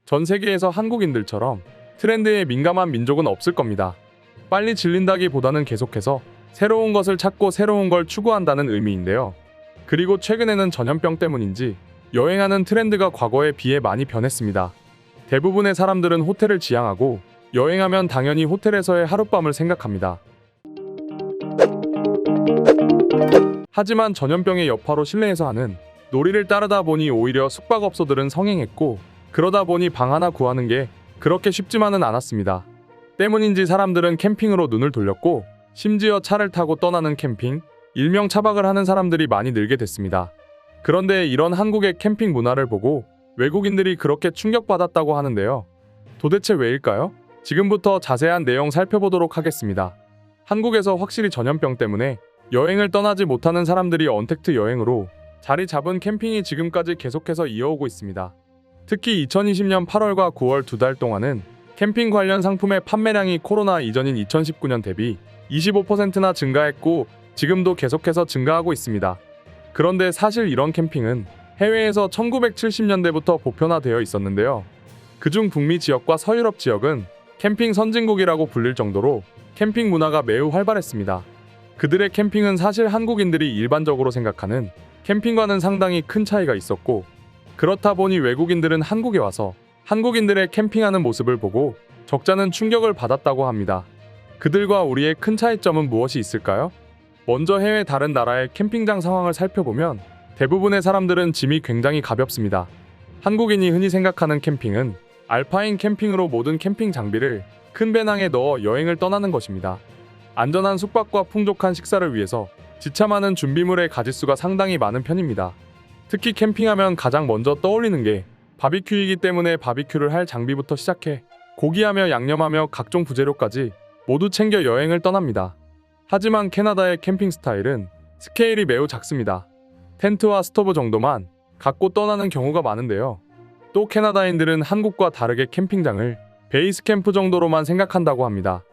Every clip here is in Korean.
전 세계에서 한국인들처럼 트렌드에 민감한 민족은 없을 겁니다. 빨리 질린다기보다는 계속해서 새로운 것을 찾고 새로운 걸 추구한다는 의미인데요. 그리고 최근에는 전염병 때문인지 여행하는 트렌드가 과거에 비해 많이 변했습니다. 대부분의 사람들은 호텔을 지향하고 여행하면 당연히 호텔에서의 하룻밤을 생각합니다. 하지만 전염병의 여파로 실내에서 하는 놀이를 따르다 보니 오히려 숙박업소들은 성행했고, 그러다 보니 방 하나 구하는 게 그렇게 쉽지만은 않았습니다. 때문인지 사람들은 캠핑으로 눈을 돌렸고, 심지어 차를 타고 떠나는 캠핑, 일명 차박을 하는 사람들이 많이 늘게 됐습니다. 그런데 이런 한국의 캠핑 문화를 보고 외국인들이 그렇게 충격받았다고 하는데요. 도대체 왜일까요? 지금부터 자세한 내용 살펴보도록 하겠습니다. 한국에서 확실히 전염병 때문에 여행을 떠나지 못하는 사람들이 언택트 여행으로 자리 잡은 캠핑이 지금까지 계속해서 이어오고 있습니다. 특히 2020년 8월과 9월 두 달 동안은 캠핑 관련 상품의 판매량이 코로나 이전인 2019년 대비 25%나 증가했고, 지금도 계속해서 증가하고 있습니다. 그런데 사실 이런 캠핑은 해외에서 1970년대부터 보편화되어 있었는데요. 그중 북미 지역과 서유럽 지역은 캠핑 선진국이라고 불릴 정도로 캠핑 문화가 매우 활발했습니다. 그들의 캠핑은 사실 한국인들이 일반적으로 생각하는 캠핑과는 상당히 큰 차이가 있었고, 그렇다 보니 외국인들은 한국에 와서 한국인들의 캠핑하는 모습을 보고 적잖은 충격을 받았다고 합니다. 그들과 우리의 큰 차이점은 무엇이 있을까요? 먼저 해외 다른 나라의 캠핑장 상황을 살펴보면 대부분의 사람들은 짐이 굉장히 가볍습니다. 한국인이 흔히 생각하는 캠핑은 알파인 캠핑으로 모든 캠핑 장비를 큰 배낭에 넣어 여행을 떠나는 것입니다. 안전한 숙박과 풍족한 식사를 위해서 지참하는 준비물의 가짓수가 상당히 많은 편입니다. 특히 캠핑하면 가장 먼저 떠올리는 게 바비큐이기 때문에 바비큐를 할 장비부터 시작해 고기하며 양념하며 각종 부재료까지 모두 챙겨 여행을 떠납니다. 하지만 캐나다의 캠핑 스타일은 스케일이 매우 작습니다. 텐트와 스토브 정도만 갖고 떠나는 경우가 많은데요. 또 캐나다인들은 한국과 다르게 캠핑장을 베이스 캠프 정도로만 생각한다고 합니다.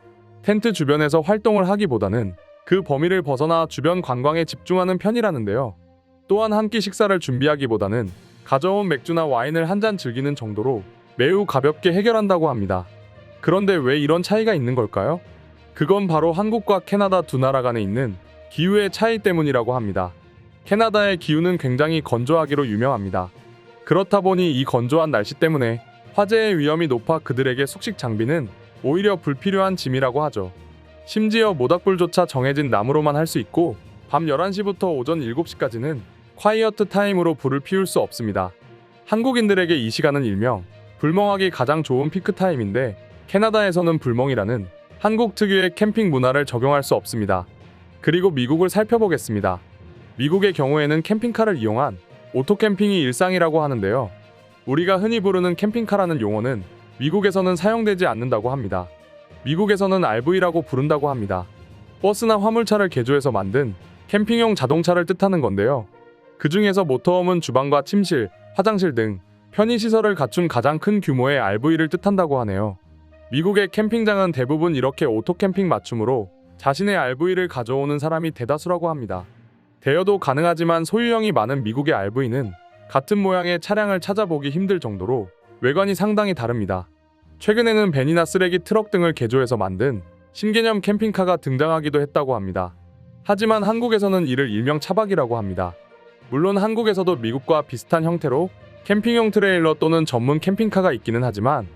텐트 주변에서 활동을 하기보다는 그 범위를 벗어나 주변 관광에 집중하는 편이라는데요. 또한 한 끼 식사를 준비하기보다는 가져온 맥주나 와인을 한 잔 즐기는 정도로 매우 가볍게 해결한다고 합니다. 그런데 왜 이런 차이가 있는 걸까요? 그건 바로 한국과 캐나다 두 나라 간에 있는 기후의 차이 때문이라고 합니다. 캐나다의 기후는 굉장히 건조하기로 유명합니다. 그렇다 보니 이 건조한 날씨 때문에 화재의 위험이 높아 그들에게 숙식 장비는 오히려 불필요한 짐이라고 하죠. 심지어 모닥불조차 정해진 나무로만 할 수 있고, 밤 11시부터 오전 7시까지는 콰이어트 타임으로 불을 피울 수 없습니다. 한국인들에게 이 시간은 일명 불멍하기 가장 좋은 피크 타임인데, 캐나다에서는 불멍이라는 한국 특유의 캠핑 문화를 적용할 수 없습니다. 그리고 미국을 살펴보겠습니다. 미국의 경우에는 캠핑카를 이용한 오토캠핑이 일상이라고 하는데요. 우리가 흔히 부르는 캠핑카라는 용어는 미국에서는 사용되지 않는다고 합니다. 미국에서는 RV라고 부른다고 합니다. 버스나 화물차를 개조해서 만든 캠핑용 자동차를 뜻하는 건데요. 그 중에서 모터홈은 주방과 침실, 화장실 등 편의시설을 갖춘 가장 큰 규모의 RV를 뜻한다고 하네요. 미국의 캠핑장은 대부분 이렇게 오토캠핑 맞춤으로 자신의 RV를 가져오는 사람이 대다수라고 합니다. 대여도 가능하지만 소유형이 많은 미국의 RV는 같은 모양의 차량을 찾아보기 힘들 정도로 외관이 상당히 다릅니다. 최근에는 밴이나 쓰레기 트럭 등을 개조해서 만든 신개념 캠핑카가 등장하기도 했다고 합니다. 하지만 한국에서는 이를 일명 차박이라고 합니다. 물론 한국에서도 미국과 비슷한 형태로 캠핑용 트레일러 또는 전문 캠핑카가 있기는 하지만,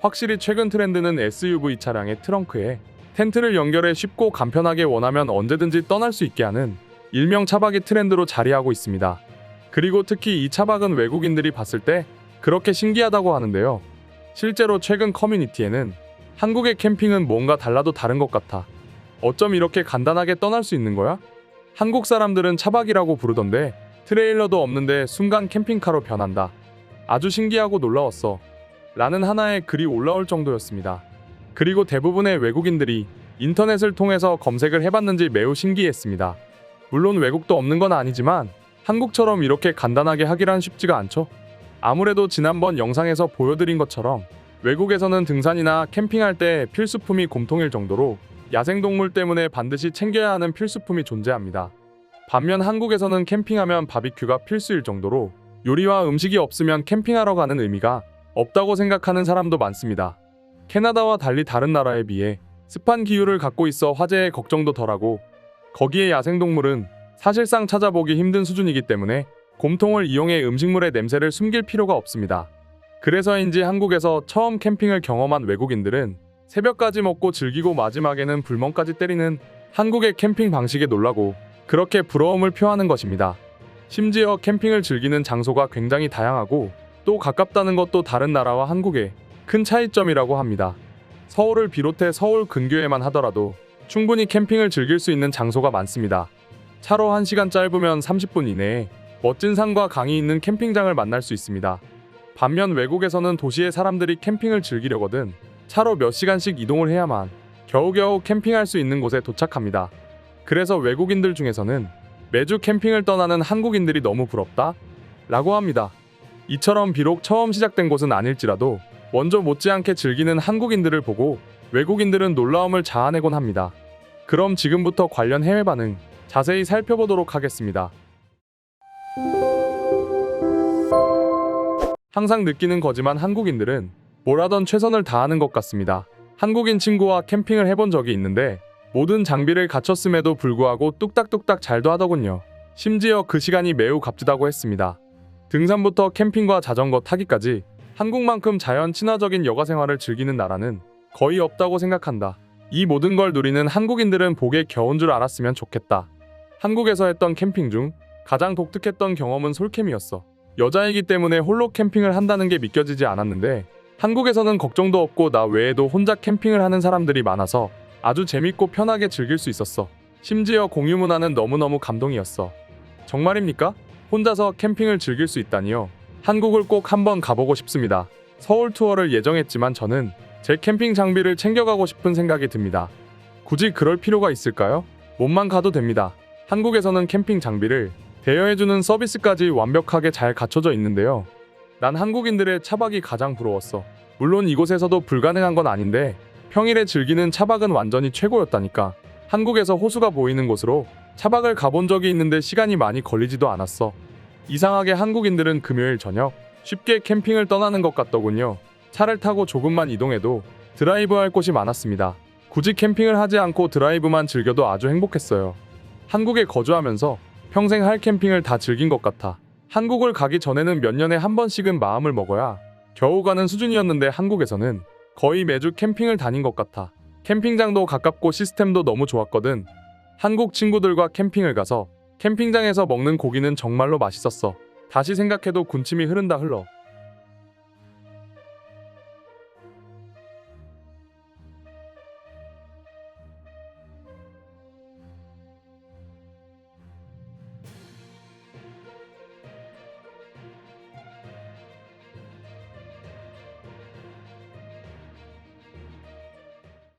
확실히 최근 트렌드는 SUV 차량의 트렁크에 텐트를 연결해 쉽고 간편하게 원하면 언제든지 떠날 수 있게 하는 일명 차박이 트렌드로 자리하고 있습니다. 그리고 특히 이 차박은 외국인들이 봤을 때 그렇게 신기하다고 하는데요. 실제로 최근 커뮤니티에는 한국의 캠핑은 뭔가 달라도 다른 것 같아. 어쩜 이렇게 간단하게 떠날 수 있는 거야? 한국 사람들은 차박이라고 부르던데 트레일러도 없는데 순간 캠핑카로 변한다. 아주 신기하고 놀라웠어. 라는 하나의 글이 올라올 정도였습니다. 그리고 대부분의 외국인들이 인터넷을 통해서 검색을 해봤는지 매우 신기했습니다. 물론 외국도 없는 건 아니지만 한국처럼 이렇게 간단하게 하기란 쉽지가 않죠. 아무래도 지난번 영상에서 보여드린 것처럼 외국에서는 등산이나 캠핑할 때 필수품이 공통일 정도로 야생동물 때문에 반드시 챙겨야 하는 필수품이 존재합니다. 반면 한국에서는 캠핑하면 바비큐가 필수일 정도로 요리와 음식이 없으면 캠핑하러 가는 의미가 없다고 생각하는 사람도 많습니다. 캐나다와 달리 다른 나라에 비해 습한 기후를 갖고 있어 화재의 걱정도 덜하고, 거기에 야생동물은 사실상 찾아보기 힘든 수준이기 때문에 곰통을 이용해 음식물의 냄새를 숨길 필요가 없습니다. 그래서인지 한국에서 처음 캠핑을 경험한 외국인들은 새벽까지 먹고 즐기고 마지막에는 불멍까지 때리는 한국의 캠핑 방식에 놀라고 그렇게 부러움을 표하는 것입니다. 심지어 캠핑을 즐기는 장소가 굉장히 다양하고 또 가깝다는 것도 다른 나라와 한국의 큰 차이점이라고 합니다. 서울을 비롯해 서울 근교에만 하더라도 충분히 캠핑을 즐길 수 있는 장소가 많습니다. 차로 1시간 짧으면 30분 이내에 멋진 산과 강이 있는 캠핑장을 만날 수 있습니다. 반면 외국에서는 도시의 사람들이 캠핑을 즐기려거든 차로 몇 시간씩 이동을 해야만 겨우겨우 캠핑할 수 있는 곳에 도착합니다. 그래서 외국인들 중에서는 매주 캠핑을 떠나는 한국인들이 너무 부럽다 라고 합니다. 이처럼 비록 처음 시작된 곳은 아닐지라도 먼저 못지않게 즐기는 한국인들을 보고 외국인들은 놀라움을 자아내곤 합니다. 그럼 지금부터 관련 해외 반응 자세히 살펴보도록 하겠습니다. 항상 느끼는 거지만 한국인들은 뭘 하던 최선을 다하는 것 같습니다. 한국인 친구와 캠핑을 해본 적이 있는데 모든 장비를 갖췄음에도 불구하고 뚝딱뚝딱 잘도 하더군요. 심지어 그 시간이 매우 값지다고 했습니다. 등산부터 캠핑과 자전거 타기까지 한국만큼 자연 친화적인 여가 생활을 즐기는 나라는 거의 없다고 생각한다. 이 모든 걸 누리는 한국인들은 복에 겨운 줄 알았으면 좋겠다. 한국에서 했던 캠핑 중 가장 독특했던 경험은 솔캠이었어. 여자이기 때문에 홀로 캠핑을 한다는 게 믿겨지지 않았는데 한국에서는 걱정도 없고 나 외에도 혼자 캠핑을 하는 사람들이 많아서 아주 재밌고 편하게 즐길 수 있었어. 심지어 공유 문화는 너무너무 감동이었어. 정말입니까? 혼자서 캠핑을 즐길 수 있다니요? 한국을 꼭 한번 가보고 싶습니다. 서울 투어를 예정했지만 저는 제 캠핑 장비를 챙겨가고 싶은 생각이 듭니다. 굳이 그럴 필요가 있을까요? 몸만 가도 됩니다. 한국에서는 캠핑 장비를 대여해주는 서비스까지 완벽하게 잘 갖춰져 있는데요. 난 한국인들의 차박이 가장 부러웠어. 물론 이곳에서도 불가능한 건 아닌데 평일에 즐기는 차박은 완전히 최고였다니까. 한국에서 호수가 보이는 곳으로 차박을 가본 적이 있는데 시간이 많이 걸리지도 않았어. 이상하게 한국인들은 금요일 저녁 쉽게 캠핑을 떠나는 것 같더군요. 차를 타고 조금만 이동해도 드라이브할 곳이 많았습니다. 굳이 캠핑을 하지 않고 드라이브만 즐겨도 아주 행복했어요. 한국에 거주하면서 평생 할 캠핑을 다 즐긴 것 같아. 한국을 가기 전에는 몇 년에 한 번씩은 마음을 먹어야 겨우 가는 수준이었는데 한국에서는 거의 매주 캠핑을 다닌 것 같아. 캠핑장도 가깝고 시스템도 너무 좋았거든. 한국 친구들과 캠핑을 가서 캠핑장에서 먹는 고기는 정말로 맛있었어. 다시 생각해도 군침이 흐른다 흘러.